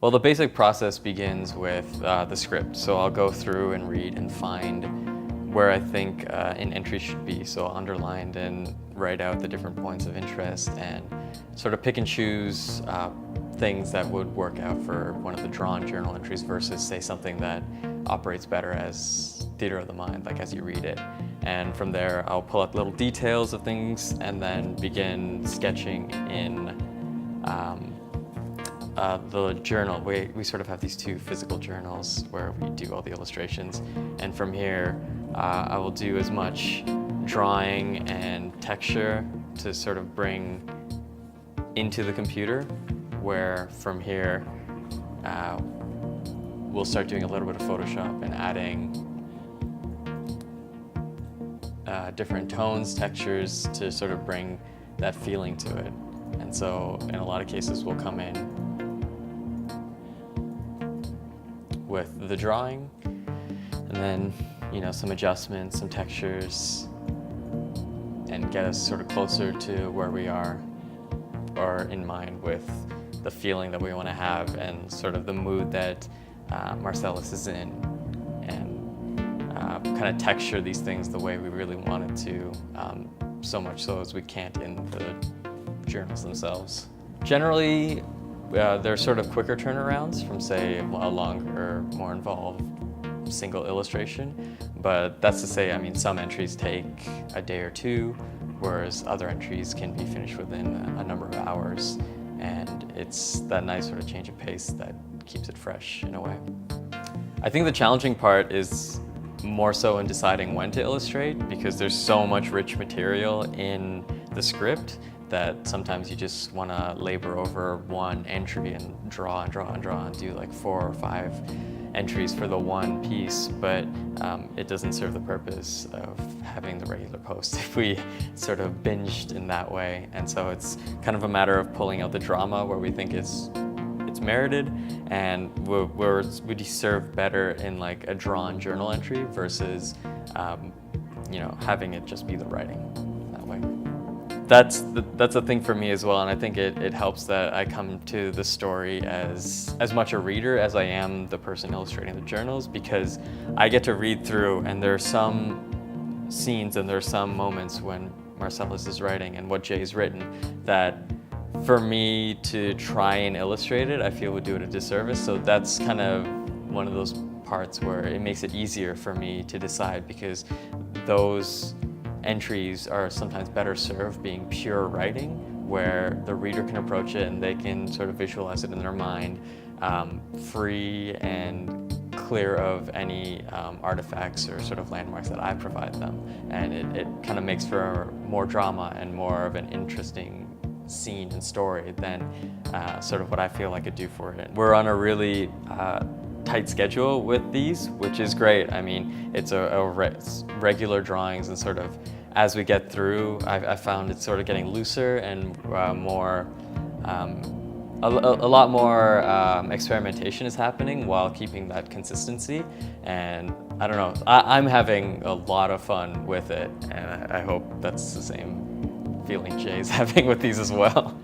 Well, the basic process begins with the script. So I'll go through and read and find where I think an entry should be. So I'll underline and write out the different points of interest and sort of pick and choose things that would work out for one of the drawn journal entries versus, say, something that operates better as theater of the mind, like as you read it. And from there, I'll pull out little details of things and then begin sketching in the journal. We sort of have these two physical journals where we do all the illustrations. And from here, I will do as much drawing and texture to sort of bring into the computer, where from here, we'll start doing a little bit of Photoshop and adding different tones, textures to sort of bring that feeling to it. And so in a lot of cases, we'll come in with the drawing and then, some adjustments, some textures, and get us sort of closer to where we are or in mind with the feeling that we want to have and sort of the mood that Marcellus is in, and kind of texture these things the way we really want it to, so much so as we can't in the journals themselves. Generally, they're sort of quicker turnarounds from, say, a longer, more involved single illustration. But that's to say, some entries take a day or two, whereas other entries can be finished within a number of hours. And it's that nice sort of change of pace that keeps it fresh in a way. I think the challenging part is more so in deciding when to illustrate, because there's so much rich material in the script that sometimes you just want to labor over one entry and draw and draw and draw and do like 4 or 5 entries for the one piece, but it doesn't serve the purpose of having the regular post if we sort of binged in that way. And so it's kind of a matter of pulling out the drama where we think it's merited, and would serve better in like a drawn journal entry versus having it just be the writing that way. That's a thing for me as well, and I think it helps that I come to the story as much a reader as I am the person illustrating the journals, because I get to read through, and there are some scenes and there are some moments when Marcellus is writing and what Jay's written that for me to try and illustrate it, I feel would do it a disservice. So that's kind of one of those parts where it makes it easier for me to decide, because those entries are sometimes better served being pure writing, where the reader can approach it and they can sort of visualize it in their mind, free and clear of any artifacts or sort of landmarks that I provide them. And it kind of makes for more drama and more of an interesting scene and story than sort of what I feel I could do for it. We're on a really tight schedule with these, which is great. It's regular drawings, and sort of as we get through, I found it's sort of getting looser and more, a lot more experimentation is happening while keeping that consistency. And I don't know, I'm having a lot of fun with it, and I hope that's the same feeling Jay's having with these as well.